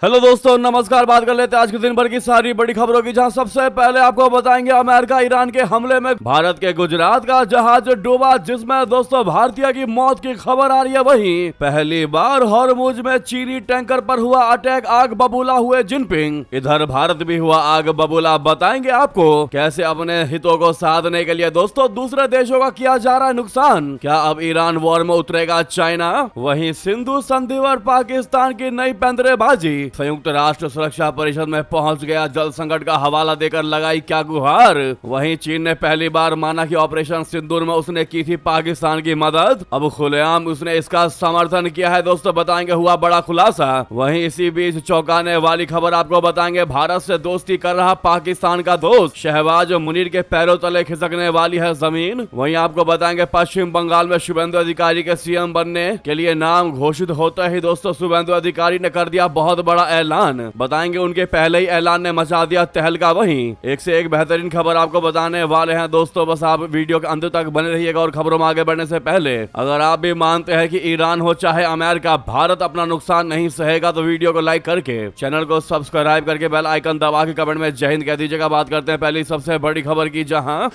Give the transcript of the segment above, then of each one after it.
Hello दोस्तों, नमस्कार। बात कर लेते हैं आज के दिन भर की सारी बड़ी खबरों की, जहां सबसे पहले आपको बताएंगे अमेरिका ईरान के हमले में भारत के गुजरात का जहाज डूबा, जिसमें दोस्तों भारतीय की मौत की खबर आ रही है। वहीं पहली बार हॉर्मुज में चीनी टैंकर पर हुआ अटैक, आग बबूला हुए जिनपिंग। इधर भारत भी हुआ आग बबूला। बताएंगे आपको कैसे अपने हितों को साधने के लिए दोस्तों दूसरे देशों का किया जा रहा है नुकसान। क्या अब ईरान वॉर में उतरेगा चाइना? वहीं सिंधु संधि पर पाकिस्तान की नई पैंतरेबाजी। संयुक्त राष्ट्र सुरक्षा परिषद में पहुंच गया, जल संकट का हवाला देकर लगाई क्या गुहार। वहीं चीन ने पहली बार माना कि ऑपरेशन सिंदूर में उसने की थी पाकिस्तान की मदद। अब खुलेआम उसने इसका समर्थन किया है। दोस्तों बताएंगे हुआ बड़ा खुलासा। वहीं इसी बीच चौंकाने वाली खबर आपको बताएंगे, भारत से दोस्ती कर रहा पाकिस्तान का दोस्त। शहबाज मुनीर के पैरों तले खिसकने वाली है जमीन। वहीं आपको बताएंगे पश्चिम बंगाल में शुभेंदु अधिकारी के सीएम बनने के लिए नाम घोषित होते ही दोस्तों शुभेंदु अधिकारी ने कर दिया बहुत बड़ा ऐलान। बताएंगे उनके पहले ही ऐलान ने मचा दिया तहलका। वहीं एक से एक बेहतरीन खबर आपको बताने वाले हैं दोस्तों, बस आप वीडियो के अंत तक बने रहिएगा। और खबरों में आगे बढ़ने से पहले अगर आप भी मानते हैं कि ईरान हो चाहे अमेरिका, भारत अपना नुकसान नहीं सहेगा, तो वीडियो को लाइक करके चैनल को सब्सक्राइब करके बेल आइकन दबा के कमेंट में जय हिंद कह दीजिएगा। बात करते हैं पहली सबसे बड़ी खबर की, जहां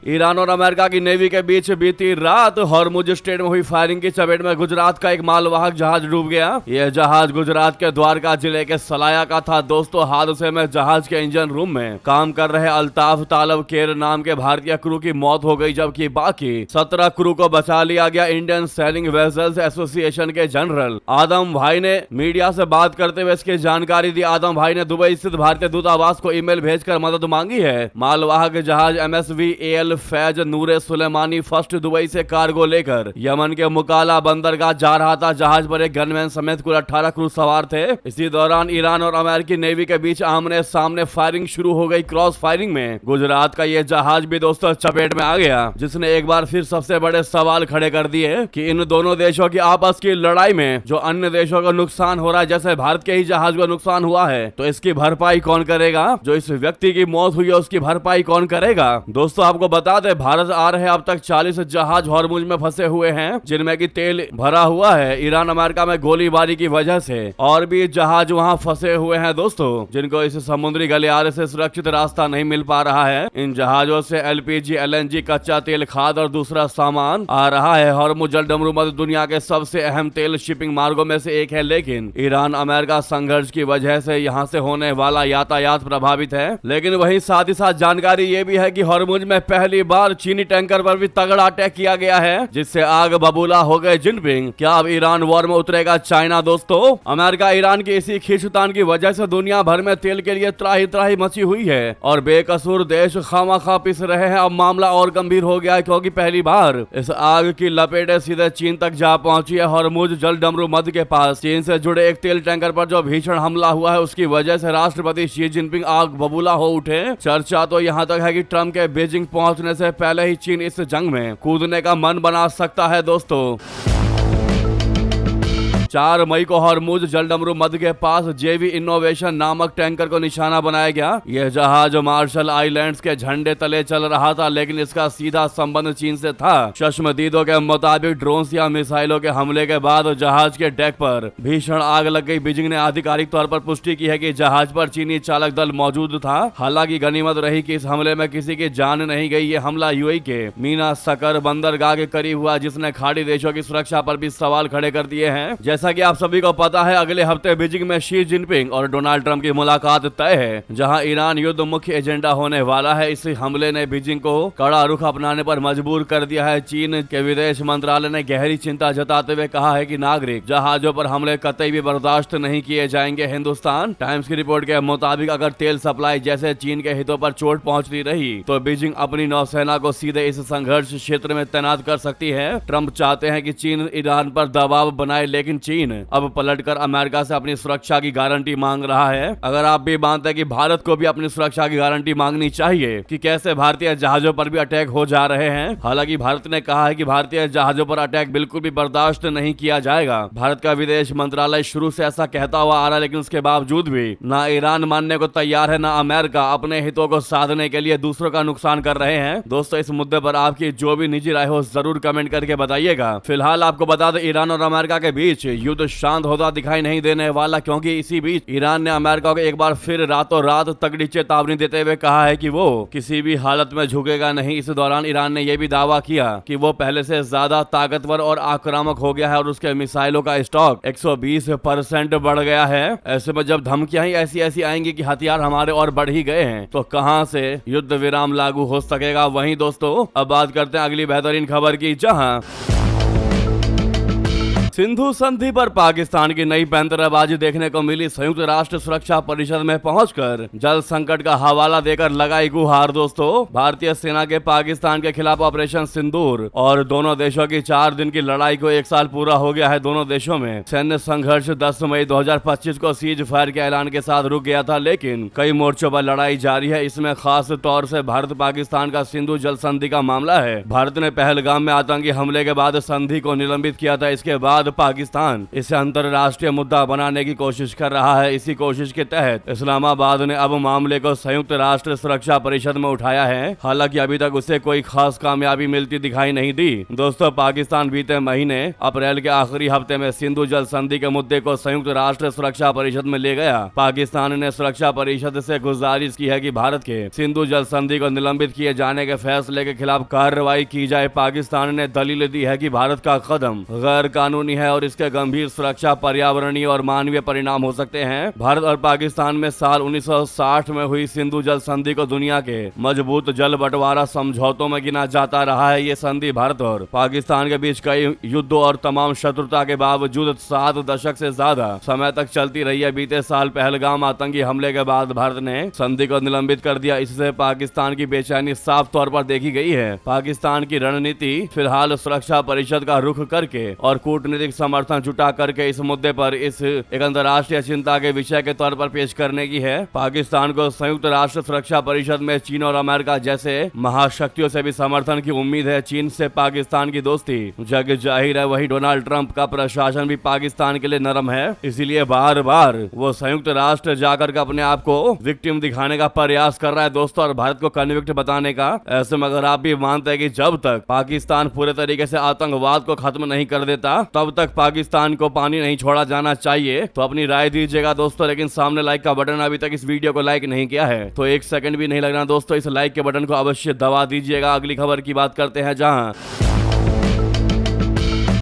ईरान और अमेरिका की नेवी के बीच बीती रात हॉर्मुज स्ट्रेट में हुई फायरिंग की चपेट में गुजरात का एक मालवाहक जहाज डूब गया। यह जहाज गुजरात के द्वारका जिले के सलाया का था। दोस्तों हादसे में जहाज के इंजन रूम में काम कर रहे अल्ताफ तालब केर नाम के भारतीय क्रू की मौत हो गई, जबकि बाकी 17 क्रू को बचा लिया गया। इंडियन सेलिंग वेसल्स एसोसिएशन के जनरल आदम भाई ने मीडिया से बात करते हुए इसकी जानकारी दी। आदम भाई ने दुबई स्थित भारतीय दूतावास को ईमेल भेजकर मदद मांगी है। मालवाहक जहाज MSV AL फैज नूरे सुलेमानी फर्स्ट दुबई से कार्गो लेकर यमन के मुकाला बंदरगाह जा रहा था। जहाज पर एक गनमैन समेत कुल 18 क्रू सवार थे। इसी दौरान ईरान और अमेरिकी नेवी के बीच आमने सामने फायरिंग शुरू हो गई। क्रॉस फायरिंग में गुजरात का यह जहाज भी दोस्तों चपेट में आ गया, जिसने एक बार फिर सबसे बड़े सवाल खड़े कर दिए कि इन दोनों देशों की आपस की लड़ाई में जो अन्य देशों को नुकसान हो रहा है, जैसे भारत के ही जहाज को नुकसान हुआ है, तो इसकी भरपाई कौन करेगा? जो इस व्यक्ति की मौत हुई है उसकी भरपाई कौन करेगा? दोस्तों आपको बता भारत आ रहे अब तक 40 जहाज हॉर्मुज में फंसे हुए हैं, जिनमें की तेल भरा हुआ है। ईरान अमेरिका में गोलीबारी की वजह से और भी जहाज वहां फंसे हुए हैं दोस्तों, जिनको इस समुद्री गलियारे से सुरक्षित रास्ता नहीं मिल पा रहा है। इन जहाजों से LPG LNG कच्चा तेल, खाद और दूसरा सामान आ रहा है। हॉर्मुज जलडमरू मध्य दुनिया के सबसे अहम तेल शिपिंग मार्गों में से एक है, लेकिन ईरान अमेरिका संघर्ष की वजह से यहाँ से होने वाला यातायात प्रभावित है। लेकिन वहीं साथ ही साथ जानकारी ये भी है कि हॉर्मुज में पहली बार चीनी टैंकर पर भी तगड़ा अटैक किया गया है, जिससे आग बबूला हो गए जिनपिंग। क्या अब ईरान वॉर में उतरेगा चाइना? दोस्तों अमेरिका ईरान की इसी खींचतान की वजह से दुनिया भर में तेल के लिए त्राही त्राही मची हुई है और बेकसूर देश खामाखा पिस रहे हैं। अब मामला और गंभीर हो गया है, क्योंकि पहली बार इस आग की लपेटें सीधे चीन तक जा पहुंची है। हॉर्मुज जलडमरू मध्य के पास चीन से जुड़े एक तेल टैंकर पर जो भीषण हमला हुआ है, उसकी वजह से राष्ट्रपति शी जिनपिंग आग बबूला हो उठे। चर्चा तो यहाँ तक है कि ट्रंप के बीजिंग पहुंचने से पहले ही चीन इस जंग में कूदने का मन बना सकता है दोस्तों। 4 मई को हॉर्मुज जलडमरू मध्य के पास जेवी इनोवेशन नामक टैंकर को निशाना बनाया गया। यह जहाज मार्शल आइलैंड्स के झंडे तले चल रहा था, लेकिन इसका सीधा संबंध चीन से था। चश्मदीदों के मुताबिक ड्रोन्स या मिसाइलों के हमले के बाद जहाज के डेक पर भीषण आग लग गई। बीजिंग ने आधिकारिक तौर पर पुष्टि की है कि जहाज पर चीनी चालक दल मौजूद था। हालांकि गनीमत रही कि इस हमले में किसी की जान नहीं गई। ये हमला यूएई के मीना सकर बंदरगाह के करीब हुआ, जिसने खाड़ी देशों की सुरक्षा पर भी सवाल खड़े कर दिए हैं। जैसा कि आप सभी को पता है, अगले हफ्ते बीजिंग में शी जिनपिंग और डोनाल्ड ट्रंप की मुलाकात तय है, जहां ईरान युद्ध मुख्य एजेंडा होने वाला है। इस हमले ने बीजिंग को कड़ा रुख अपनाने पर मजबूर कर दिया है। चीन के विदेश मंत्रालय ने गहरी चिंता जताते हुए कहा है कि नागरिक जहाजों पर हमले कतई भी बर्दाश्त नहीं किए जाएंगे। हिंदुस्तान टाइम्स की रिपोर्ट के मुताबिक अगर तेल सप्लाई जैसे चीन के हितों पर चोट पहुंचती रही, तो बीजिंग अपनी नौसेना को सीधे इस संघर्ष क्षेत्र में तैनात कर सकती है। ट्रंप चाहते हैं कि चीन ईरान पर दबाव बनाए, लेकिन चीन अब पलटकर अमेरिका से अपनी सुरक्षा की गारंटी मांग रहा है। अगर आप भी मानते हैं कि भारत को भी अपनी सुरक्षा की गारंटी मांगनी चाहिए कि कैसे भारतीय जहाजों पर भी अटैक हो जा रहे हैं। हालांकि भारत ने कहा है कि भारतीय जहाजों पर अटैक बिल्कुल भी बर्दाश्त नहीं किया जाएगा। भारत का विदेश मंत्रालय शुरू से ऐसा कहता हुआ आ रहा है, लेकिन उसके बावजूद भी ना ईरान मानने को तैयार है, ना अमेरिका अपने हितों को साधने के लिए दूसरों का नुकसान कर रहे हैं। दोस्तों इस मुद्दे पर आपकी जो भी निजी राय हो जरूर कमेंट करके बताइएगा। फिलहाल आपको बता दें ईरान और अमेरिका के बीच युद्ध शांत होता दिखाई नहीं देने वाला, क्योंकि इसी बीच ईरान ने अमेरिका को एक बार फिर रातों रात तगड़ी चेतावनी देते हुए कहा है कि वो किसी भी हालत में झुकेगा नहीं। इस दौरान ईरान ने यह भी दावा किया कि वो पहले से ज्यादा ताकतवर और आक्रामक हो गया है और उसके मिसाइलों का स्टॉक 120% बढ़ गया है। ऐसे में जब धमकियां ही ऐसी ऐसी आएंगी कि हथियार हमारे और बढ़ ही गए हैं, तो कहां से युद्ध विराम लागू हो सकेगा। वहीं दोस्तों अब बात करते हैं अगली बेहतरीन खबर की, जहां सिंधु संधि पर पाकिस्तान की नई पैंतराबाजी देखने को मिली। संयुक्त राष्ट्र सुरक्षा परिषद में पहुंचकर जल संकट का हवाला देकर लगाई गुहार। दोस्तों भारतीय सेना के पाकिस्तान के खिलाफ ऑपरेशन सिंदूर और दोनों देशों की 4 दिन की लड़ाई को 1 साल पूरा हो गया है। दोनों देशों में सैन्य संघर्ष 10 मई 2025 को सीज फायर के ऐलान के साथ रुक गया था, लेकिन कई मोर्चों पर लड़ाई जारी है। इसमें खास तौर से भारत पाकिस्तान का सिंधु जल संधि का मामला है। भारत ने पहलगाम में आतंकी हमले के बाद संधि को निलंबित किया था। इसके बाद पाकिस्तान इसे अंतरराष्ट्रीय मुद्दा बनाने की कोशिश कर रहा है। इसी कोशिश के तहत इस्लामाबाद ने अब मामले को संयुक्त राष्ट्र सुरक्षा परिषद में उठाया है। हालांकि अभी तक उसे कोई खास कामयाबी मिलती दिखाई नहीं दी। दोस्तों पाकिस्तान बीते महीने अप्रैल के आखिरी हफ्ते में सिंधु जल संधि के मुद्दे को संयुक्त राष्ट्र सुरक्षा परिषद में ले गया। पाकिस्तान ने सुरक्षा परिषद से गुजारिश की है कि भारत के सिंधु जल संधि को निलंबित किए जाने के फैसले के खिलाफ कार्रवाई की जाए। पाकिस्तान ने दलील दी है कि भारत का कदम गैर कानूनी है और इसके गंभीर सुरक्षा, पर्यावरणीय और मानवीय परिणाम हो सकते हैं। भारत और पाकिस्तान में साल 1960 में हुई सिंधु जल संधि को दुनिया के मजबूत जल बंटवारा समझौतों में गिना जाता रहा है। ये संधि भारत और पाकिस्तान के बीच कई युद्धों और तमाम शत्रुता के बावजूद 7 दशक से ज्यादा समय तक चलती रही है। बीते साल पहलगाम आतंकी हमले के बाद भारत ने संधि को निलंबित कर दिया। इससे पाकिस्तान की बेचैनी साफ तौर पर देखी गई है। पाकिस्तान की रणनीति फिलहाल सुरक्षा परिषद का रुख करके और कूटनीतिक समर्थन जुटा करके इस मुद्दे पर इस एक अंतर्राष्ट्रीय चिंता के विषय के तौर पर पेश करने की है। पाकिस्तान को संयुक्त राष्ट्र सुरक्षा परिषद में चीन और अमेरिका जैसे महाशक्तियों से भी समर्थन की उम्मीद है। चीन से पाकिस्तान की दोस्ती जग जाहिर है। वही डोनाल्ड ट्रंप का प्रशासन भी पाकिस्तान के लिए नरम है, इसीलिए बार बार वो संयुक्त राष्ट्र जाकर के अपने आप को विक्टिम दिखाने का प्रयास कर रहा है दोस्तों, और भारत को कन्विक्ट बताने का। ऐसे में अगर आप भी मानते हैं कि जब तक पाकिस्तान पूरे तरीके से आतंकवाद को खत्म नहीं कर देता तब तक पाकिस्तान को पानी नहीं छोड़ा जाना चाहिए, तो अपनी राय दीजिएगा दोस्तों। लेकिन सामने लाइक का बटन अभी तक इस वीडियो को लाइक नहीं किया है तो 1 सेकंड भी नहीं लगना दोस्तों, इस लाइक के बटन को अवश्य दबा दीजिएगा। अगली खबर की बात करते हैं, जहां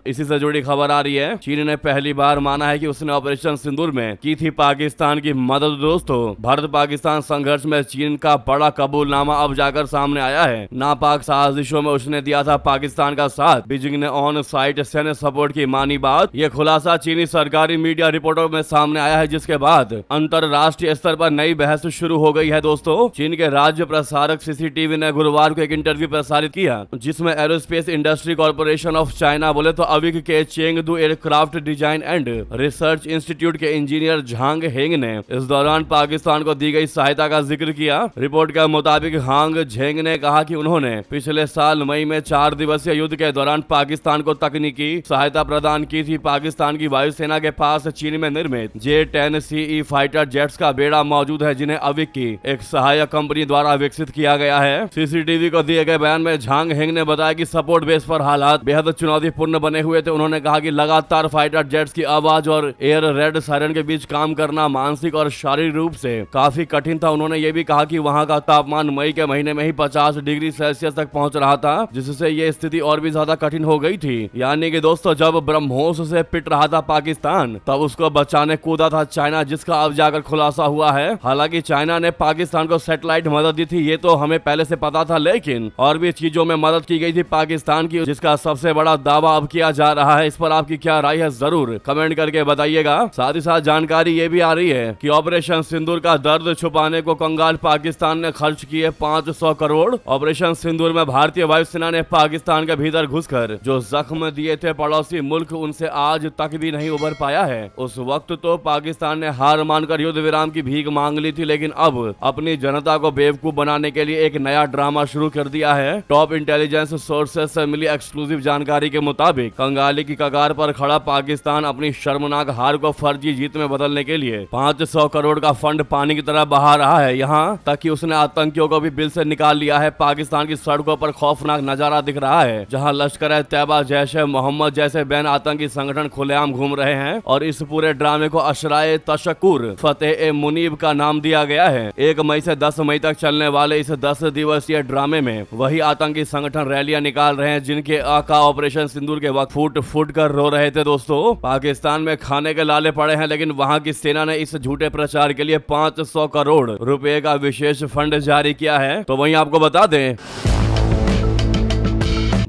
इसी से जुड़ी खबर आ रही है। चीन ने पहली बार माना है कि उसने ऑपरेशन सिंदूर में की थी पाकिस्तान की मदद। दोस्तों भारत पाकिस्तान संघर्ष में चीन का बड़ा कबूलनामा अब जाकर सामने आया है। नापाक साजिशों में उसने दिया था पाकिस्तान का साथ। बीजिंग ने ऑन साइट सैन्य सपोर्ट की मानी बात। यह खुलासा चीनी सरकारी मीडिया रिपोर्टों में सामने आया है, जिसके बाद अंतरराष्ट्रीय स्तर पर नई बहस शुरू हो गई है। दोस्तों चीन के राज्य प्रसारक सीसीटीवी ने गुरुवार को एक इंटरव्यू प्रसारित किया, जिसमें aerospace industry corporation of China बोले तो अविक के Chengdu aircraft design and research institute के इंजीनियर झांग हेंग ने इस दौरान पाकिस्तान को दी गई सहायता का जिक्र किया। रिपोर्ट के मुताबिक हांग झेंग ने कहा कि उन्होंने पिछले साल मई में 4 दिवसीय युद्ध के दौरान पाकिस्तान को तकनीकी सहायता प्रदान की थी। पाकिस्तान की वायुसेना के पास चीन में निर्मित J-10CE फाइटर जेट्स का बेड़ा मौजूद है, जिन्हें अविक की एक सहायक कंपनी द्वारा विकसित किया गया है। सीसीटीवी को दिए गए बयान में झांग हेंग ने बताया कि सपोर्ट बेस पर हालात बेहद चुनौतीपूर्ण बने हुए थे। उन्होंने कहा कि लगातार फाइटर जेट्स की आवाज और एयर रेड सायरन के बीच काम करना मानसिक और शारीरिक रूप से काफी कठिन था। उन्होंने ये भी कहा कि वहां का तापमान मई के महीने में ही 50 डिग्री सेल्सियस तक पहुंच रहा था, जिससे ये स्थिति और भी ज्यादा कठिन हो गई थी। यानी कि दोस्तों जब ब्रह्मोस से पिट रहा था पाकिस्तान, तब उसको बचाने कूदा था चाइना, जिसका अब जाकर खुलासा हुआ है। हालांकि चाइना ने पाकिस्तान को सैटेलाइट मदद दी थी, ये तो हमें पहले से पता था, लेकिन और भी चीजों में मदद की गई थी पाकिस्तान की, जिसका सबसे बड़ा दावा अब किया जा रहा है। इस पर आपकी क्या राय है जरूर कमेंट करके बताइएगा। साथ ही साथ जानकारी ये भी आ रही है कि ऑपरेशन सिंदूर का दर्द छुपाने को कंगाल पाकिस्तान ने खर्च किए 500 करोड़। ऑपरेशन सिंदूर में भारतीय वायुसेना ने पाकिस्तान के भीतर घुसकर जो जख्म दिए थे पड़ोसी मुल्क, उनसे आज तक भी नहीं उबर पाया है। उस वक्त तो पाकिस्तान ने हार मानकर युद्ध विराम की भीख मांग ली थी, लेकिन अब अपनी जनता को बेवकूफ बनाने के लिए एक नया ड्रामा शुरू कर दिया है। टॉप इंटेलिजेंस सोर्सेस से मिली एक्सक्लूसिव जानकारी के मुताबिक कंगाली की कगार पर खड़ा पाकिस्तान अपनी शर्मनाक हार को फर्जी जीत में बदलने के लिए 500 करोड़ का फंड पानी की तरह बहा रहा है। यहाँ तक कि उसने आतंकियों को भी बिल से निकाल लिया है। पाकिस्तान की सड़कों पर खौफनाक नजारा दिख रहा है, जहाँ लश्कर-ए-तैयबा, जैश-ए-मोहम्मद जैसे बैन आतंकी संगठन खुलेआम घूम रहे हैं और इस पूरे ड्रामे को अशराए तशक्कुर फतेह-ए-मुनीब का नाम दिया गया है। 1 मई से 10 मई तक चलने वाले इस 10 दिवसीय ड्रामे में वही आतंकी संगठन रैलियां निकाल रहे हैं जिनके आका ऑपरेशन सिंदूर के वक्त फूट फूट कर रो रहे थे। दोस्तों, पाकिस्तान में खाने के लाले पड़े हैं, लेकिन वहां की सेना ने इस झूठे प्रचार के लिए 500 करोड़ रुपए का विशेष फंड जारी किया है। तो वहीं आपको बता दें,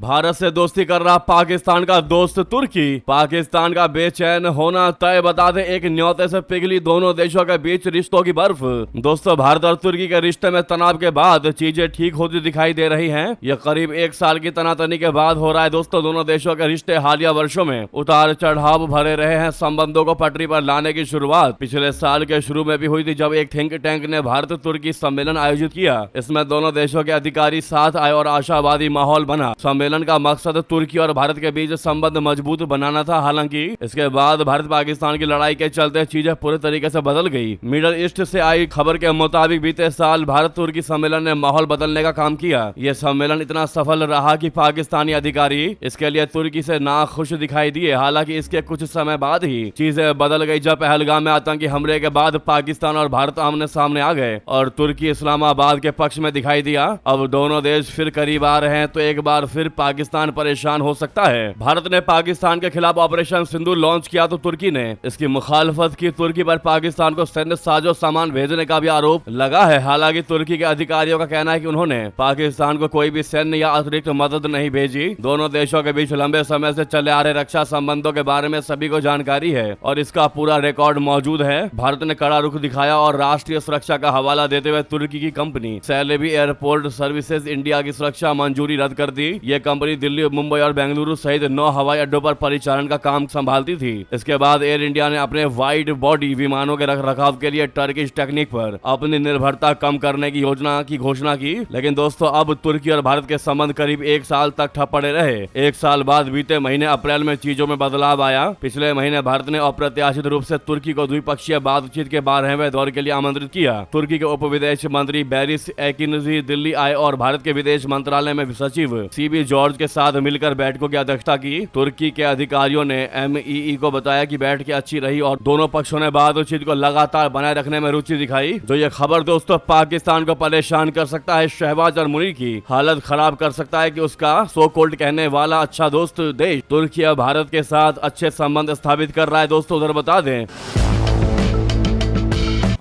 भारत से दोस्ती कर रहा पाकिस्तान का दोस्त तुर्की, पाकिस्तान का बेचैन होना तय बता दे एक न्योते से पिघली दोनों देशों के बीच रिश्तों की बर्फ। दोस्तों, भारत और तुर्की के रिश्ते में तनाव के बाद चीजें ठीक होती दिखाई दे रही हैं। यह करीब 1 साल की तनातनी के बाद हो रहा है। दोस्तों, दोनों देशों के रिश्ते हालिया वर्षों में उतार चढ़ाव भरे रहे हैं। संबंधों को पटरी पर लाने की शुरुआत पिछले साल के शुरू में भी हुई थी, जब एक थिंक टैंक ने भारत तुर्की सम्मेलन आयोजित किया। इसमें दोनों देशों के अधिकारी साथ आए और आशावादी माहौल बना। सम्मेलन का मकसद तुर्की और भारत के बीच संबंध मजबूत बनाना था। हालांकि इसके बाद भारत पाकिस्तान की लड़ाई के चलते चीजें पूरे तरीके से बदल गई। मिडल ईस्ट से आई खबर के मुताबिक बीते साल भारत तुर्की सम्मेलन ने माहौल बदलने का काम किया। यह सम्मेलन इतना सफल रहा कि पाकिस्तानी अधिकारी इसके लिए तुर्की से नाखुश दिखाई दिए। हालांकि इसके कुछ समय बाद ही चीजें बदल गई, जब पहलगाम में आतंकी हमले के बाद पाकिस्तान और भारत आमने सामने आ गए और तुर्की इस्लामाबाद के पक्ष में दिखाई दिया। अब दोनों देश फिर करीब आ रहे हैं, तो एक बार फिर पाकिस्तान परेशान हो सकता है। भारत ने पाकिस्तान के खिलाफ ऑपरेशन सिंदूर लॉन्च किया तो तुर्की ने इसकी मुखालफत की। तुर्की पर पाकिस्तान को सैन्य साजो सामान भेजने का भी आरोप लगा है। हालांकि तुर्की के अधिकारियों का कहना है कि उन्होंने पाकिस्तान को कोई भी सैन्य या अतिरिक्त मदद नहीं भेजी। दोनों देशों के बीच लंबे समय से चले आ रहे रक्षा संबंधों के बारे में सभी को जानकारी है और इसका पूरा रिकॉर्ड मौजूद है। भारत ने कड़ा रुख दिखाया और राष्ट्रीय सुरक्षा का हवाला देते हुए तुर्की की कंपनी सैलेबी एयरपोर्ट सर्विसेज इंडिया की सुरक्षा मंजूरी रद्द कर दी। ये कंपनी दिल्ली, मुंबई और बेंगलुरु सहित 9 हवाई अड्डों पर परिचालन का काम संभालती थी। इसके बाद एयर इंडिया ने अपने वाइड बॉडी विमानों के रखरखाव के लिए टर्किश टेक्निक पर अपनी निर्भरता कम करने की योजना की घोषणा की। लेकिन दोस्तों, अब तुर्की और भारत के संबंध करीब 1 साल तक ठप पड़े रहे। 1 साल बाद बीते महीने अप्रैल में चीजों में बदलाव आया। पिछले महीने भारत ने अप्रत्याशित रूप से तुर्की को द्विपक्षीय बातचीत के 12वें दौर के लिए आमंत्रित किया। तुर्की के उप विदेश मंत्री बैरिस एकिनजी दिल्ली आए और भारत के विदेश मंत्रालय में सचिव सीबी जॉर्ज के साथ मिलकर बैठकों की अध्यक्षता की। तुर्की के अधिकारियों ने MEE को बताया कि बैठकें अच्छी रही और दोनों पक्षों ने बातचीत को लगातार बनाए रखने में रुचि दिखाई। जो ये खबर दोस्तों पाकिस्तान को परेशान कर सकता है। शहबाज और मुनीर की हालत खराब कर सकता है कि उसका सो कॉल्ड कहने वाला अच्छा दोस्त देश तुर्की और भारत के साथ अच्छे संबंध स्थापित कर रहा है। दोस्तों, उधर बता दें,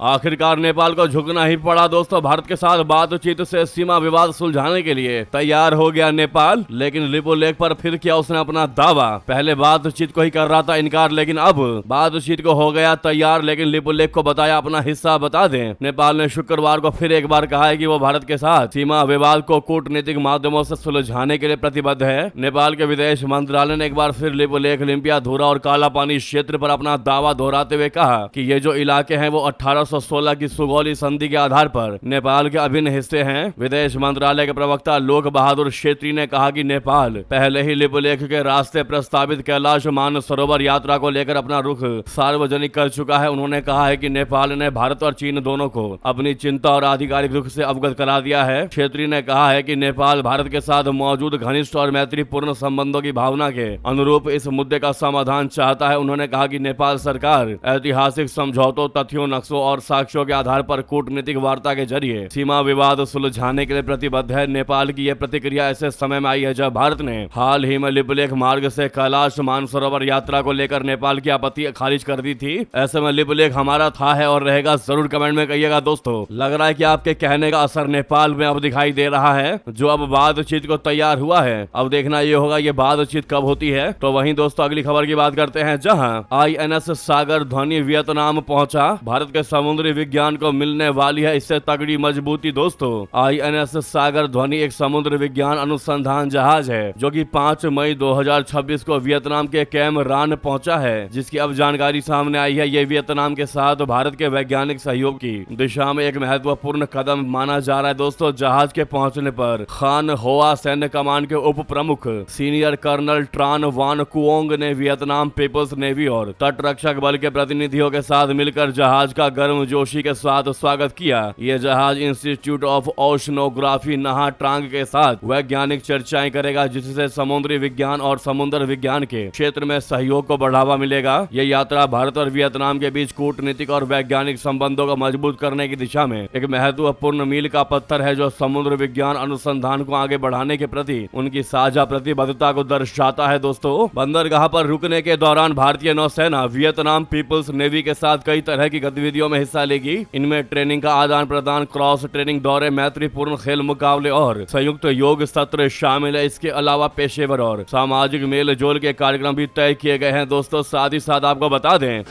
आखिरकार नेपाल को झुकना ही पड़ा। दोस्तों, भारत के साथ बातचीत से सीमा विवाद सुलझाने के लिए तैयार हो गया नेपाल। लेकिन लिपुलेख पर फिर किया उसने अपना दावा। पहले बातचीत को ही कर रहा था इनकार, लेकिन अब बातचीत को हो गया तैयार। लेकिन लिपुलेख को बताया अपना हिस्सा बता दें। नेपाल ने शुक्रवार को फिर एक बार कहा है कि वो भारत के साथ सीमा विवाद को कूटनीतिक माध्यमों से सुलझाने के लिए प्रतिबद्ध है। नेपाल के विदेश मंत्रालय ने एक बार फिर लिपुलेख, लिम्पिया, धुरा और काला पानी क्षेत्र पर अपना दावा दोहराते हुए कहा कि ये जो इलाके हैं वो 1816 की सुगौली संधि के आधार पर नेपाल के अभिन्न हिस्से हैं। विदेश मंत्रालय के प्रवक्ता लोक बहादुर क्षेत्री ने कहा कि नेपाल पहले ही लिपुलेख के रास्ते प्रस्तावित कैलाश मानसरोवर यात्रा को लेकर अपना रुख सार्वजनिक कर चुका है। उन्होंने कहा है कि नेपाल ने भारत और चीन दोनों को अपनी चिंता और आधिकारिक रुख से अवगत करा दिया है। क्षेत्री ने कहा है कि नेपाल भारत के साथ मौजूद घनिष्ठ और मैत्रीपूर्ण संबंधों की भावना के अनुरूप इस मुद्दे का समाधान चाहता है। उन्होंने कहा कि नेपाल सरकार ऐतिहासिक समझौतों, तथ्यों, नक्शों और साक्ष्यों के आधार पर कूटनीतिक वार्ता के जरिए सीमा विवाद सुलझाने के लिए प्रतिबद्ध है। नेपाल की यह प्रतिक्रिया ऐसे समय में आई है जब भारत ने हाल ही में लिपुलेख मार्ग से कैलाश मानसरोवर यात्रा को लेकर नेपाल की आपत्ति खारिज कर दी थी। ऐसे में लिपुलेख हमारा था, है और रहेगा। जरूर कमेंट में कहिएगा दोस्तों, लग रहा है कि आपके कहने का असर नेपाल में अब दिखाई दे रहा है, जो अब बातचीत को तैयार हुआ है। अब देखना ये होगा ये बातचीत कब होती है। तो वहीं दोस्तों अगली खबर की बात करते हैं, जहां INS सागर ध्वनि वियतनाम पहुंचा। भारत के समुद्री विज्ञान को मिलने वाली है इससे तगड़ी मजबूती। दोस्तों, INS सागर ध्वनि एक समुद्र विज्ञान अनुसंधान जहाज है जो कि 5 मई 2026 को वियतनाम के कैम रान पहुंचा है, जिसकी अब जानकारी सामने आई है। ये वियतनाम के साथ भारत के वैज्ञानिक सहयोग की दिशा में एक महत्वपूर्ण कदम माना जा रहा है। दोस्तों, जहाज के पहुंचने पर खान होआ सैन्य कमान के उप प्रमुख सीनियर कर्नल ट्रान वान कुओंग ने वियतनाम पीपल्स नेवी और तट रक्षक बल के प्रतिनिधियों के साथ मिलकर जहाज का गर्मजोशी के साथ स्वागत किया। यह जहाज इंस्टीट्यूट ऑफ ओशनोग्राफी नहा ट्रांग के साथ वैज्ञानिक चर्चाएं करेगा, जिससे समुद्री विज्ञान और समुद्र विज्ञान के क्षेत्र में सहयोग को बढ़ावा मिलेगा। यह यात्रा भारत और वियतनाम के बीच कूटनीतिक और वैज्ञानिक संबंधों को मजबूत करने की दिशा में एक महत्वपूर्ण मील का पत्थर है, जो समुद्र विज्ञान अनुसंधान को आगे बढ़ाने के प्रति उनकी साझा प्रतिबद्धता को दर्शाता है। दोस्तों, बंदरगाह पर रुकने के दौरान भारतीय नौसेना वियतनाम पीपल्स नेवी के साथ कई तरह की गतिविधियों में हिस्सा लेगी। इनमें ट्रेनिंग का आदान प्रदान, क्रॉस ट्रेनिंग दौरे, मैत्रीपूर्ण खेल मुकाबले और संयुक्त योग सत्र शामिल है। इसके अलावा पेशेवर और सामाजिक मेल जोल के कार्यक्रम भी तय किए गए हैं। दोस्तों, साथ ही साथ आपको बता दें,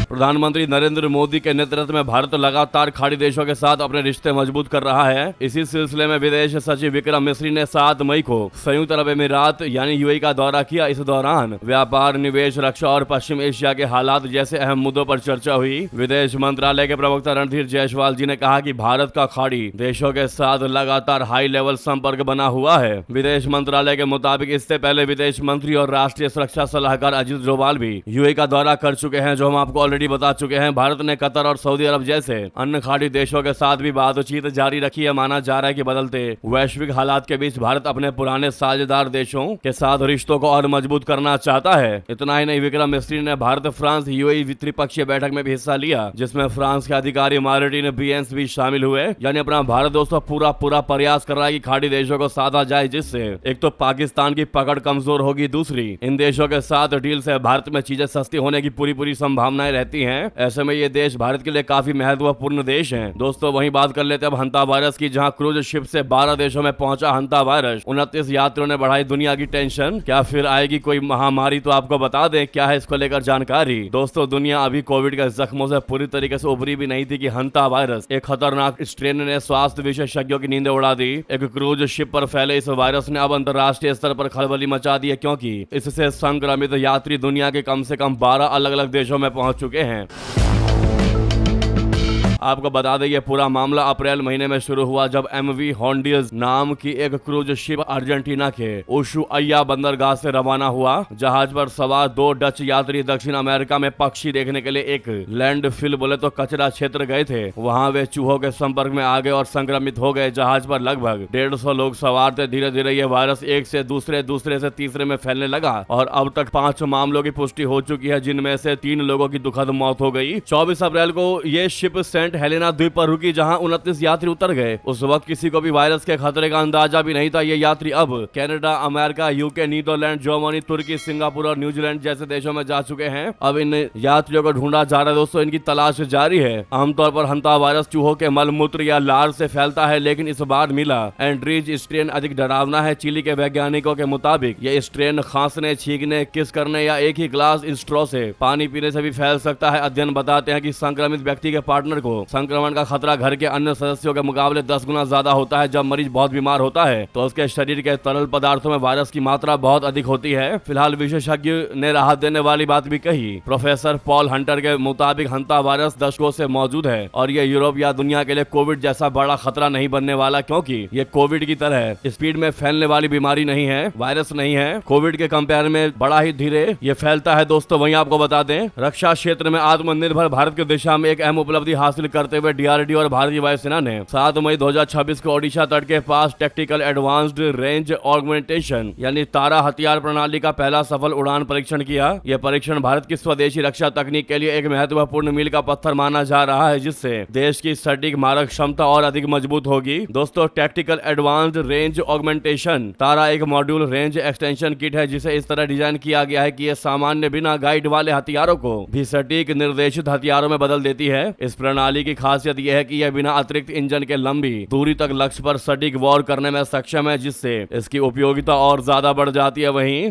प्रधानमंत्री नरेंद्र मोदी के नेतृत्व में भारत लगातार खाड़ी देशों के साथ अपने रिश्ते मजबूत कर रहा है। इसी सिलसिले में विदेश सचिव विक्रम मिश्री ने 7 मई को संयुक्त अरब अमीरात यानी UAE का दौरा किया। इस दौरान व्यापार, निवेश, रक्षा और पश्चिम एशिया के हालात जैसे अहम मुद्दों पर चर्चा हुई। विदेश मंत्रालय के प्रवक्ता रणधीर जायसवाल जी ने कहा कि भारत का खाड़ी देशों के साथ लगातार हाई लेवल संपर्क बना हुआ है। विदेश मंत्रालय के मुताबिक इससे पहले विदेश मंत्री और राष्ट्रीय सुरक्षा सलाहकार अजीत डोभाल भी UAE का दौरा कर चुके हैं, जो हम आपको ऑलरेडी बता चुके हैं। भारत ने कतर और सऊदी अरब जैसे अन्य खाड़ी देशों के साथ भी बातचीत जारी रखी है। माना जा रहा है कि बदलते वैश्विक हालात के बीच भारत अपने पुराने साझेदार देशों के साथ रिश्तों को और मजबूत करना चाहता है। इतना ही नहीं, विक्रम मिस्त्री ने भारत फ्रांस UAE त्रिपक्षीय बैठक में भी हिस्सा लिया, जिसमें फ्रांस के अधिकारी मार्टिन बियंस भी शामिल हुए। यानी अपना भारत दोस्तों पूरा प्रयास कर रहा है कि खाड़ी देशों को साधा जाए, जिससे एक तो पाकिस्तान की पकड़ कमजोर होगी, दूसरी इन देशों के साथ डील से भारत में चीजें सस्ती होने की पूरी संभावनाएं रहती हैं। ऐसे में ये देश भारत के लिए काफी महत्वपूर्ण देश हैं। दोस्तों, वहीं बात कर लेते हैं अब हंता वायरस की, जहां क्रूज शिप से 12 देशों में पहुंचा हंता वायरस। 29 यात्रियों ने बढ़ाई दुनिया की टेंशन। क्या फिर आएगी कोई महामारी? तो आपको बता दें क्या है इसको लेकर जानकारी। दोस्तों, दुनिया अभी कोविड के जख्मों से पूरी तरीके से उभरी भी नहीं थी कि हंता वायरस एक खतरनाक स्ट्रेन ने स्वास्थ्य विशेषज्ञों की नींदें उड़ा दी। एक क्रूज शिप पर फैले इस वायरस ने अब अंतर्राष्ट्रीय स्तर पर खलबली मचा दी है, क्योंकि इससे संक्रमित यात्री दुनिया के कम से कम 12 अलग अलग देशों में पहुंच चुके हैं। आपको बता दें ये पूरा मामला अप्रैल महीने में शुरू हुआ, जब MV होंडियस नाम की एक क्रूज शिप अर्जेंटीना के उशुआया बंदरगाह से रवाना हुआ। जहाज पर सवार 2 डच यात्री दक्षिण अमेरिका में पक्षी देखने के लिए एक लैंडफिल बोले तो कचरा क्षेत्र गए थे। वहां वे चूहों के संपर्क में आ गए और संक्रमित हो गए। जहाज पर लगभग 150 लोग सवार थे। धीरे धीरे ये वायरस एक से दूसरे से तीसरे में फैलने लगा और अब तक 5 मामलों की पुष्टि हो चुकी है, जिनमें से 3 लोगों की दुखद मौत हो गई। 24 अप्रैल को ये शिप सेंट हेलेना द्वीप पर रुकी, जहां 29 यात्री उतर गए। उस वक्त किसी को भी वायरस के खतरे का अंदाजा भी नहीं था। ये यात्री अब Canada, America, UK, Netherlands, Germany, तुर्की, सिंगापुर और न्यूजीलैंड जैसे देशों में जा चुके हैं। अब इन यात्रियों को ढूंढा जा रहा है। दोस्तों, इनकी तलाश जारी है। आमतौर पर हंता वायरस चूहों के मलमूत्र या लार से फैलता है, लेकिन इस बार मिला एंड्रीज स्ट्रेन अधिक डरावना है। चिली के वैज्ञानिकों के मुताबिक यह स्ट्रेन खांसने, छींकने, किस करने या एक ही ग्लास स्ट्रॉ से पानी पीने से भी फैल सकता है। अध्ययन बताते हैं कि संक्रमित व्यक्ति के पार्टनर को संक्रमण का खतरा घर के अन्य सदस्यों के मुकाबले 10 गुना ज्यादा होता है। जब मरीज बहुत बीमार होता है तो उसके शरीर के तरल पदार्थों में वायरस की मात्रा बहुत अधिक होती है। फिलहाल विशेषज्ञ ने राहत देने वाली बात भी कही। प्रोफेसर पॉल हंटर के मुताबिक हंता वायरस दशकों से मौजूद है और ये यूरोप या दुनिया के लिए कोविड जैसा बड़ा खतरा नहीं बनने वाला, क्योंकि ये कोविड की तरह स्पीड में फैलने वाली बीमारी नहीं है, वायरस नहीं है। कोविड के कंपेयर में बड़ा ही धीरे ये फैलता है। दोस्तों, वहीं आपको बता दें, रक्षा क्षेत्र में आत्मनिर्भर भारत की दिशा में एक अहम उपलब्धि हासिल करते हुए DRDO और भारतीय वायुसेना ने 7 मई 2026 को ओडिशा तट के पास टैक्टिकल एडवांस्ड रेंज ऑगमेंटेशन यानी तारा हथियार प्रणाली का पहला सफल उड़ान परीक्षण किया। यह परीक्षण भारत की स्वदेशी रक्षा तकनीक के लिए एक महत्वपूर्ण मील का पत्थर माना जा रहा है, जिससे देश की सटीक मारक क्षमता और अधिक मजबूत होगी। दोस्तों, टैक्टिकल एडवांस्ड रेंज ऑगमेंटेशन तारा एक मॉड्यूल रेंज एक्सटेंशन किट है, जिसे इस तरह डिजाइन किया गया है कि यह सामान्य बिना गाइड वाले हथियारों को भी सटीक निर्देशित हथियारों में बदल देती है। इस प्रणाली की खासियत यह है कि यह बिना अतिरिक्त इंजन के लंबी दूरी तक लक्ष्य पर सटीक वार करने में सक्षम है, जिससे इसकी उपयोगिता और ज्यादा बढ़ जाती है। वहीं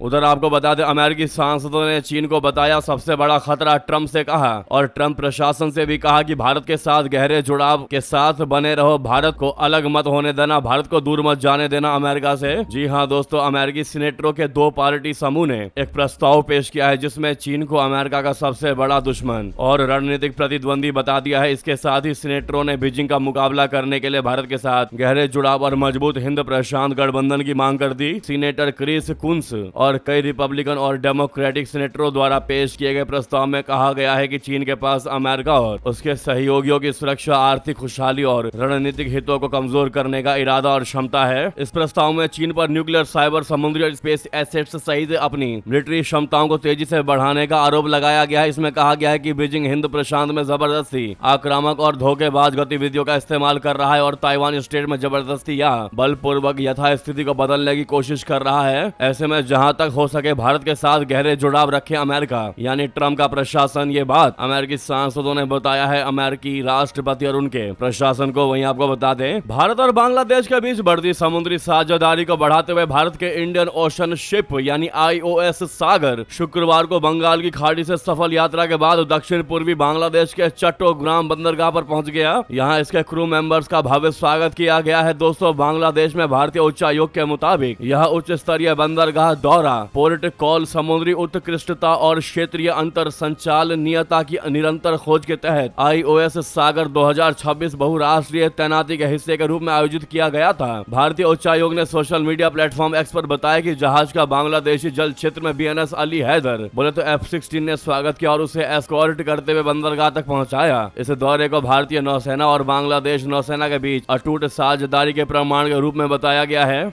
उधर आपको बता दें अमेरिकी सांसदों ने चीन को बताया सबसे बड़ा खतरा, ट्रंप से कहा, और ट्रंप प्रशासन से भी कहा कि भारत के साथ गहरे जुड़ाव के साथ बने रहो, भारत को अलग मत होने देना, भारत को दूर मत जाने देना अमेरिका से। जी हाँ दोस्तों, अमेरिकी सीनेटरों के 2 पार्टी समूह ने एक प्रस्ताव पेश किया है जिसमें चीन को अमेरिका का सबसे बड़ा दुश्मन और रणनीतिक प्रतिद्वंदी बता दिया है। इसके साथ ही सीनेटरों ने बीजिंग का मुकाबला करने के लिए भारत के साथ गहरे जुड़ाव और मजबूत हिंद प्रशांत गठबंधन की मांग कर दी। सीनेटर क्रिस कुंस और कई रिपब्लिकन और डेमोक्रेटिक सीनेटरों द्वारा पेश किए गए प्रस्ताव में कहा गया है कि चीन के पास अमेरिका और उसके सहयोगियों की सुरक्षा, आर्थिक खुशहाली और रणनीतिक हितों को कमजोर करने का इरादा और क्षमता है। इस प्रस्ताव में चीन पर न्यूक्लियर, साइबर, समुद्री और स्पेस एसेट्स सहित अपनी मिलिट्री क्षमताओं को तेजी से बढ़ाने का आरोप लगाया गया है। इसमें कहा गया है कि बीजिंग हिंद प्रशांत में जबरदस्ती, आक्रामक और धोखेबाज गतिविधियों का इस्तेमाल कर रहा है और ताइवान स्टेट में जबरदस्ती या बलपूर्वक यथास्थिति को बदलने की कोशिश कर रहा है। ऐसे में जहां तक हो सके भारत के साथ गहरे जुड़ाव रखे अमेरिका, यानी ट्रंप का प्रशासन। ये बात अमेरिकी सांसदों ने बताया है अमेरिकी राष्ट्रपति और उनके प्रशासन को। वहीं आपको बता दें, भारत और बांग्लादेश के बीच बढ़ती समुद्री साझेदारी को बढ़ाते हुए भारत के इंडियन ओशन शिप यानी IOS सागर शुक्रवार को बंगाल की खाड़ी से सफल यात्रा के बाद दक्षिण पूर्वी बांग्लादेश के चट्टोग्राम बंदरगाह पर पहुंच गया। यहां इसके क्रू मेंबर्स का भव्य स्वागत किया गया है। दोस्तों, बांग्लादेश में भारतीय उच्चायोग के मुताबिक यह उच्च स्तरीय बंदरगाह दौरा पोर्ट समुद्री उत्कृष्टता और क्षेत्रीय अंतर संचालनीयता की निरंतर खोज के तहत IOS सागर 2026 बहुराष्ट्रीय तैनाती के हिस्से के रूप में आयोजित किया गया था। भारतीय उच्चायोग ने सोशल मीडिया प्लेटफॉर्म एक्स पर बताया कि जहाज का बांग्लादेशी जल क्षेत्र में BNS अली हैदर बोले तो F-16 ने स्वागत किया और उसे एस्कॉर्ट करते हुए बंदरगाह तक पहुंचाया। इस दौरे को भारतीय नौसेना और बांग्लादेश नौसेना के बीच अटूट साझेदारी के प्रमाण के रूप में बताया गया है।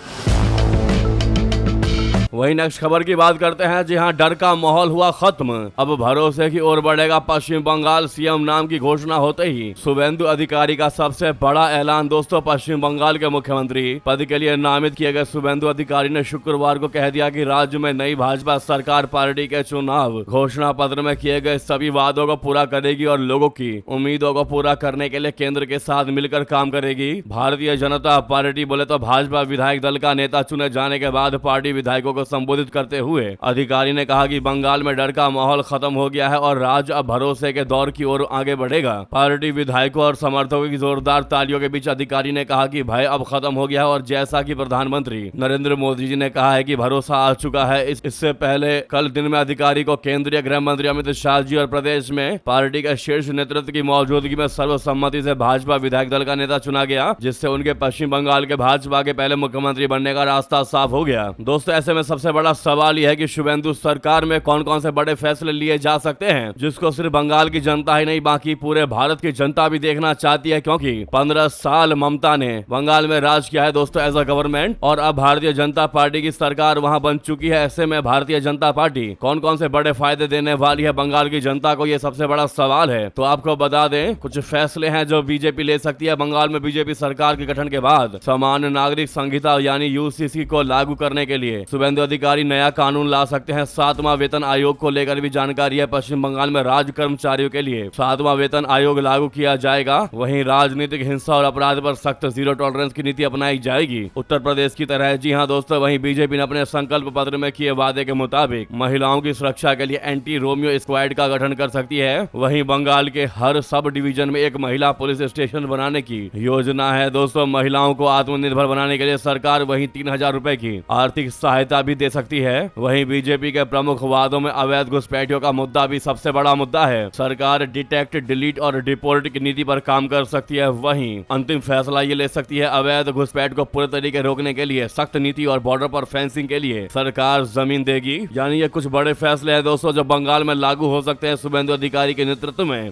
वही नेक्स्ट खबर की बात करते हैं। जी हाँ, डर का माहौल हुआ खत्म, अब भरोसे की ओर बढ़ेगा पश्चिम बंगाल। सीएम नाम की घोषणा होते ही शुभेंदु अधिकारी का सबसे बड़ा ऐलान। दोस्तों, पश्चिम बंगाल के मुख्यमंत्री पद के लिए नामित किए गए शुभेंदु अधिकारी ने शुक्रवार को कह दिया कि राज्य में नई भाजपा सरकार पार्टी के चुनाव घोषणा पत्र में किए गए सभी वादों को पूरा करेगी और लोगों की उम्मीदों को पूरा करने के लिए केंद्र के साथ मिलकर काम करेगी। भारतीय जनता पार्टी बोले तो भाजपा विधायक दल का नेता चुने जाने के बाद पार्टी विधायकों को संबोधित करते हुए अधिकारी ने कहा कि बंगाल में डर का माहौल खत्म हो गया है और राज्य अब भरोसे के दौर की ओर आगे बढ़ेगा। पार्टी विधायकों और समर्थकों की जोरदार तालियों के बीच अधिकारी ने कहा कि भय अब खत्म हो गया है और जैसा कि प्रधानमंत्री नरेंद्र मोदी जी ने कहा है कि भरोसा आ चुका है। इससे पहले कल दिन में अधिकारी को केंद्रीय गृह मंत्री अमित शाह जी और प्रदेश में पार्टी के शीर्ष नेतृत्व की मौजूदगी में सर्वसम्मति से भाजपा विधायक दल का नेता चुना गया, जिससे उनके पश्चिम बंगाल के भाजपा के पहले मुख्यमंत्री बनने का रास्ता साफ हो गया। दोस्तों, ऐसे में सबसे बड़ा सवाल यह है कि शुभेंदु सरकार में कौन कौन से बड़े फैसले लिए जा सकते हैं जिसको सिर्फ बंगाल की जनता ही नहीं बाकी पूरे भारत की जनता भी देखना चाहती है, क्योंकि 15 साल ममता ने बंगाल में राज किया है दोस्तों एज अ गवर्नमेंट, और अब भारतीय जनता पार्टी की सरकार वहां बन चुकी है। ऐसे में भारतीय जनता पार्टी कौन कौन से बड़े फायदे देने वाली है बंगाल की जनता को, ये सबसे बड़ा सवाल है। तो आपको बता दें, कुछ फैसले हैं जो बीजेपी ले सकती है। बंगाल में बीजेपी सरकार के गठन के बाद सामान्य नागरिक संहिता यानी UCC को लागू करने के लिए शुभेंदु अधिकारी नया कानून ला सकते हैं। 7वां वेतन आयोग को लेकर भी जानकारी है। पश्चिम बंगाल में राज्य कर्मचारियों के लिए 7वां वेतन आयोग लागू किया जाएगा। वहीं राजनीतिक हिंसा और अपराध पर सख्त जीरो टॉलरेंस की नीति अपनाई जाएगी, उत्तर प्रदेश की तरह। जी हाँ दोस्तों, वहीं बीजेपी ने अपने संकल्प पत्र में किए वादे के मुताबिक महिलाओं की सुरक्षा के लिए एंटी रोमियो स्क्वाड का गठन कर सकती है। वहीं बंगाल के हर सब डिवीजन में एक महिला पुलिस स्टेशन बनाने की योजना है। दोस्तों, महिलाओं को आत्मनिर्भर बनाने के लिए सरकार वहीं 3000 रुपए की आर्थिक सहायता भी दे सकती है। वहीं बीजेपी के प्रमुख वादों में अवैध घुसपैठियों का मुद्दा भी सबसे बड़ा मुद्दा है। सरकार डिटेक्ट, डिलीट और डिपोर्ट की नीति पर काम कर सकती है। वहीं अंतिम फैसला ये ले सकती है अवैध घुसपैठ को पूरे तरीके रोकने के लिए सख्त नीति और बॉर्डर पर फेंसिंग के लिए सरकार जमीन देगी। यानी ये कुछ बड़े फैसले हैं दोस्तों जो बंगाल में लागू हो सकते हैं शुभेंदु अधिकारी के नेतृत्व में।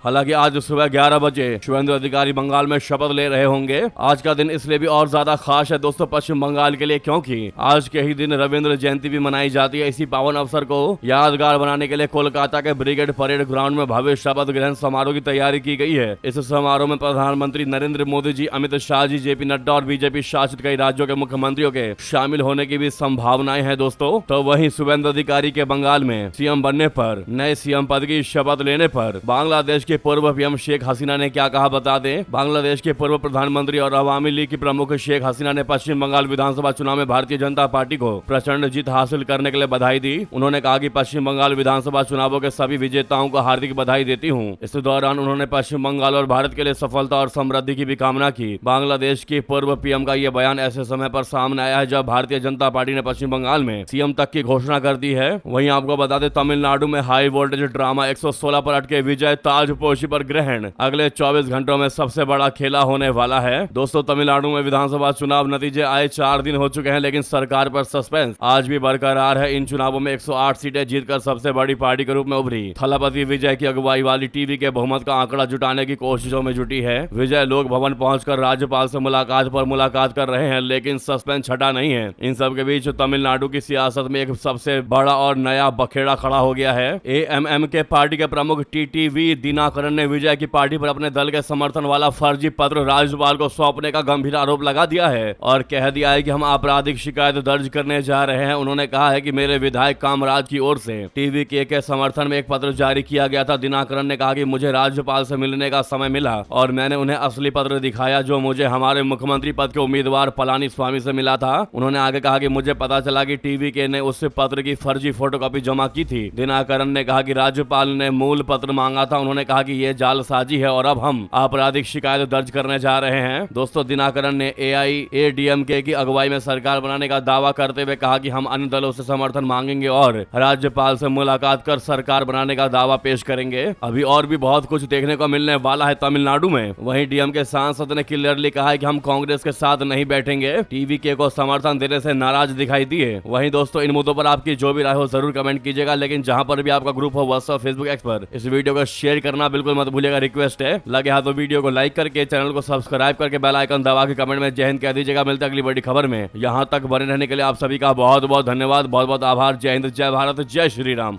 हालांकि आज सुबह 11 बजे शुभेंदु अधिकारी बंगाल में शपथ ले रहे होंगे। आज का दिन इसलिए भी और ज्यादा खास है दोस्तों पश्चिम बंगाल के लिए, क्योंकि आज के ही दिन रविंद्र जयंती भी मनाई जाती है। इसी पावन अवसर को यादगार बनाने के लिए कोलकाता के ब्रिगेड परेड ग्राउंड में भव्य शपथ ग्रहण समारोह की तैयारी की गई है। इस समारोह में प्रधानमंत्री नरेंद्र मोदी जी, अमित शाह जी, JP नड्डा और बीजेपी शासित कई राज्यों के मुख्यमंत्रियों के शामिल होने की भी संभावनाएं हैं दोस्तों। तो वहीं शुभेंदु अधिकारी के बंगाल में CM बनने पर, नए CM पद की शपथ लेने पर बांग्लादेश की की पूर्व पीएम शेख हसीना ने क्या कहा बता दें। बांग्लादेश के पूर्व प्रधानमंत्री और अवामी लीग की प्रमुख शेख हसीना ने पश्चिम बंगाल विधानसभा चुनाव में भारतीय जनता पार्टी को प्रचंड जीत हासिल करने के लिए बधाई दी। उन्होंने कहा कि पश्चिम बंगाल विधानसभा चुनावों के सभी विजेताओं को हार्दिक बधाई देती हूँ। इस दौरान उन्होंने पश्चिम बंगाल और भारत के लिए सफलता और समृद्धि की भी कामना की। बांग्लादेश की पूर्व पीएम का यह बयान ऐसे समय पर सामने आया है जब भारतीय जनता पार्टी ने पश्चिम बंगाल में सीएम तक की घोषणा कर दी है। वहीं आपको बता दें, तमिलनाडु में हाई वोल्टेज ड्रामा 116 पर अटके विजय ताजपोशी पर ग्रहण अगले 24 घंटों में सबसे बड़ा खेला होने वाला है। दोस्तों, तमिलनाडु में विधानसभा चुनाव नतीजे आए 4 दिन हो चुके हैं, लेकिन सरकार पर सस्पेंस आज भी बरकरार है। इन चुनावों में 108 सीटें जीतकर सबसे बड़ी पार्टी के रूप में उभरी। थलपति विजय की अगुवाई वाली टीवी के बहुमत का आंकड़ा जुटाने की कोशिशों में जुटी है। विजय लोक भवन पहुंचकर राज्यपाल से मुलाकात कर रहे हैं, लेकिन सस्पेंस छटा नहीं है। इन सब के बीच तमिलनाडु की सियासत में एक सबसे बड़ा और नया बखेड़ा खड़ा हो गया है। एएमएम के पार्टी के प्रमुख टीटीवी दिनाकरन ने विजय की पार्टी पर अपने दल के समर्थन वाला फर्जी पत्र राज्यपाल को सौंपने का गंभीर आरोप लगा दिया है और कह दिया है कि हम आपराधिक शिकायत दर्ज करने जा रहे हैं। उन्होंने कहा है कि मेरे विधायक कामराज की ओर से टीवी के समर्थन में एक पत्र जारी किया गया था। दिनाकरन ने कहा कि मुझे राज्यपाल से मिलने का समय मिला और मैंने उन्हें असली पत्र दिखाया जो मुझे हमारे मुख्यमंत्री पद के उम्मीदवार पलानीस्वामी से मिला था। उन्होंने आगे कहा कि मुझे पता चला कि टीवी के ने उस पत्र की फर्जी फोटोकॉपी जमा की थी। दिनाकरन ने कहा कि राज्यपाल ने मूल पत्र मांगा था। उन्होंने कहा कि यह जालसाजी है और अब हम आपराधिक शिकायत दर्ज करने जा रहे हैं। दोस्तों, दिनाकरन ने एआईएडीएमके की अगुवाई में सरकार बनाने का दावा करते हुए कहा कि हम अन्य दलों से समर्थन मांगेंगे और राज्यपाल से मुलाकात कर सरकार बनाने का दावा पेश करेंगे। अभी और भी बहुत कुछ देखने को मिलने वाला है तमिलनाडु में। वहीं डीएमके सांसद ने क्लियरली कहा है कि हम कांग्रेस के साथ नहीं बैठेंगे। टीवीके को समर्थन देने से नाराज दिखाई दिए। वहीं दोस्तों, इन मुद्दों पर आपकी जो भी राय हो जरूर कमेंट कीजिएगा, लेकिन जहां पर भी आपका ग्रुप हो व्हाट्सएप, फेसबुक, एक्स पर इस वीडियो को शेयर करना बिल्कुल मत भूलिएगा। रिक्वेस्ट है, लगे हाथ तो वीडियो को लाइक करके चैनल को सब्सक्राइब करके बेल आइकन दबा के कमेंट में जय हिंद कह दीजिएगा। मिलता है अगली बड़ी खबर में। यहां तक बने रहने के लिए आप सभी का बहुत बहुत धन्यवाद, बहुत बहुत आभार। जय हिंद, जय भारत, जय श्री राम।